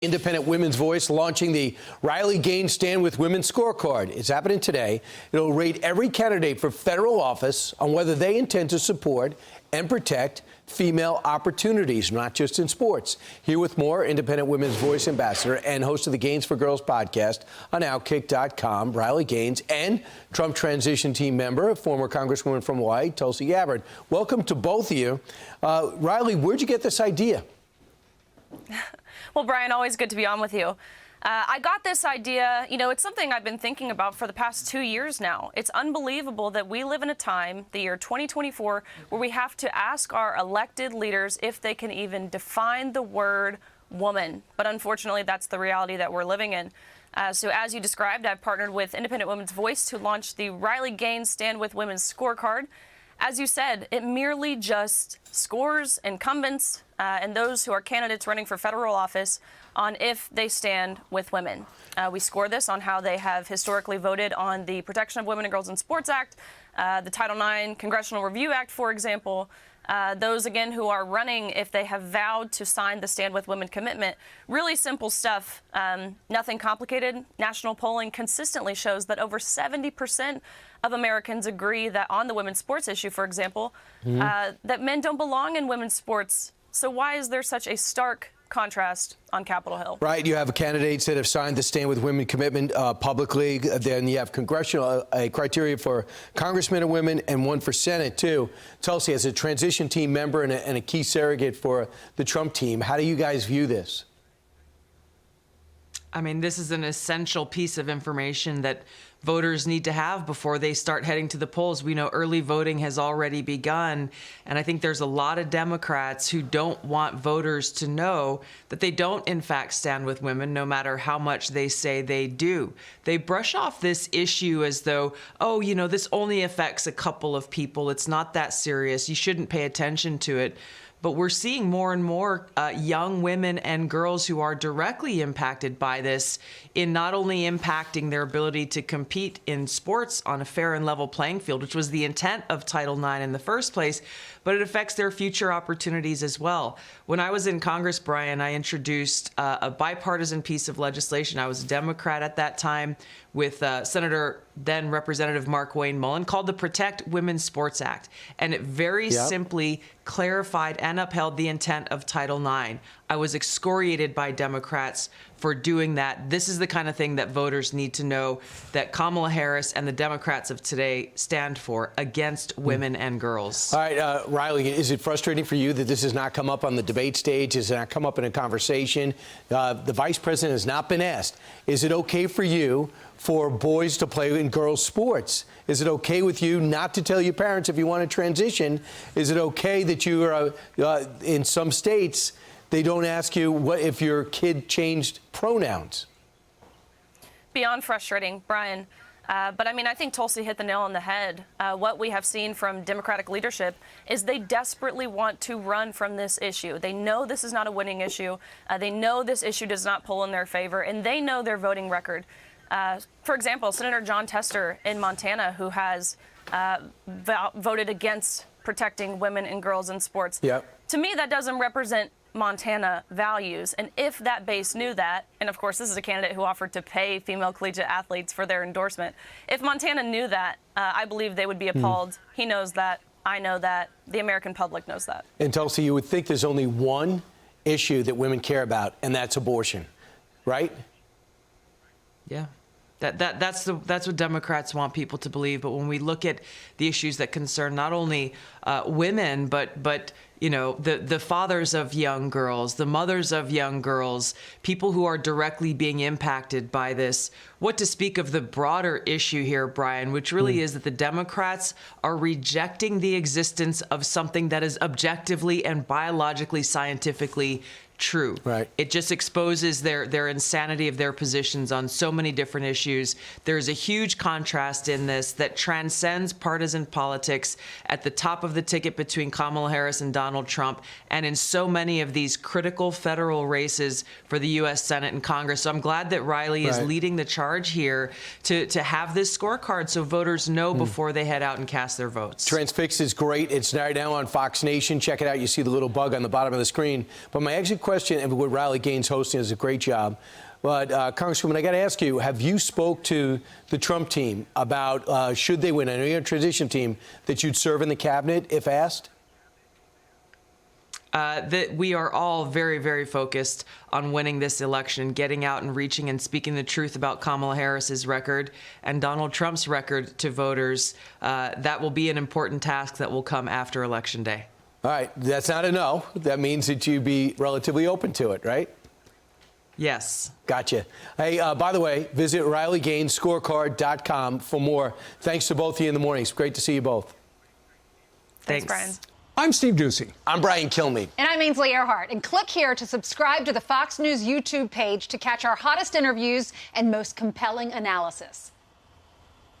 Independent Women's Voice launching the Riley Gaines Stand with Women scorecard. It's happening today. It'll rate every candidate for federal office on whether they intend to support and protect female opportunities, not just in sports. Here with more, Independent Women's Voice ambassador and host of the Gaines for Girls podcast on Outkick.com, Riley Gaines, and Trump transition team member, former Congresswoman from Hawaii, Tulsi Gabbard. Welcome to both of you. Riley, where'd you get this idea? Well, Brian, always good to be on with you. I got this idea, it's something I've been thinking about for the past 2 years now. It's unbelievable that we live in a time, the year 2024, where we have to ask our elected leaders if they can even define the word woman. But unfortunately, that's the reality that we're living in. So as you described, I've partnered with Independent Women's Voice to launch the Riley Gaines Stand with Women scorecard. As you said, it merely just scores incumbents and those who are candidates running for federal office on if they stand with women. We score this on how they have historically voted on the Protection of Women and Girls in Sports Act, the Title IX Congressional Review Act, for example. Those, again, who are running if they have vowed to sign the Stand With Women commitment. Really simple stuff, nothing complicated. National polling consistently shows that over 70% of Americans agree that on the women's sports issue, for example, that men don't belong in women's sports. So why is there such a stark contrast on Capitol Hill? Right. You have candidates that have signed the Stand With Women commitment publicly. Then you have congressional criteria for congressmen and women and one for Senate, too. Tulsi, as a transition team member and a key surrogate for the Trump team, how do you guys view this? I mean, this is an essential piece of information that voters need to have before they start heading to the polls. We know early voting has already begun, and I think there's a lot of Democrats who don't want voters to know that they don't, in fact, stand with women, no matter how much they say they do. They brush off this issue as though, oh, this only affects a couple of people. It's not that serious. You shouldn't pay attention to it. But we're seeing more and more young women and girls who are directly impacted by this in not only impacting their ability to compete in sports on a fair and level playing field, which was the intent of Title IX in the first place, but it affects their future opportunities as well. When I was in Congress, Brian, I introduced a bipartisan piece of legislation. I was a Democrat at that time with Senator, then Representative Mark Wayne Mullen, called the Protect Women's Sports Act. And it very simply clarified and upheld the intent of Title IX. I was excoriated by Democrats for doing that. This is the kind of thing that voters need to know that Kamala Harris and the Democrats of today stand for against women and girls. All right, Riley, is it frustrating for you that this has not come up on the debate stage? Has it not come up in a conversation? The vice president has not been asked. Is it okay for you for boys to play in girls' sports? Is it okay with you not to tell your parents if you want to transition? Is it okay that you are, in some states, they don't ask you what if your kid changed pronouns? Beyond frustrating, Brian. But I think Tulsi hit the nail on the head. What we have seen from Democratic leadership is they desperately want to run from this issue. They know this is not a winning issue. They know this issue does not pull in their favor, and they know their voting record. For example, Senator Jon Tester in Montana, who has voted against protecting women and girls in sports. Yep. To me, that doesn't represent Montana values. And if that base knew that, and of course, this is a candidate who offered to pay female collegiate athletes for their endorsement. If Montana knew that, I believe they would be appalled. He knows that. I know that. The American public knows that. And Tulsi, you would think there's only one issue that women care about, and that's abortion, right? Yeah. That's what Democrats want people to believe. But when we look at the issues that concern not only women, but the fathers of young girls, the mothers of young girls, people who are directly being impacted by this, what to speak of the broader issue here, Brian, which really is that the Democrats are rejecting the existence of something that is objectively and biologically, scientifically true. Right. It just exposes their insanity of their positions on so many different issues. There's a huge contrast in this that transcends partisan politics at the top of the ticket between Kamala Harris and Donald Trump, and in so many of these critical federal races for the U.S. Senate and Congress. So I'm glad that Riley is leading the charge here to have this scorecard so voters know before they head out and cast their votes. Transfix is great. It's right now on Fox Nation. Check it out. You see the little bug on the bottom of the screen. But my exit question question, and what Riley Gaines hosting is a great job. But, Congresswoman, I got to ask you, have you spoke to the Trump team about, should they win, I know you're a transition team, that you'd serve in the cabinet if asked? That we are all very, very focused on winning this election, getting out and reaching and speaking the truth about Kamala Harris's record and Donald Trump's record to voters. That will be an important task that will come after Election Day. All right. That's not a no. That means that you'd be relatively open to it, right? Yes. Gotcha. Hey, by the way, visit RileyGainesScorecard.com for more. Thanks to both of you in the morning. It's great to see you both. Thanks, Brian. I'm Steve Ducey. I'm Brian Kilmeade. And I'm Ainsley Earhart. And click here to subscribe to the Fox News YouTube page to catch our hottest interviews and most compelling analysis.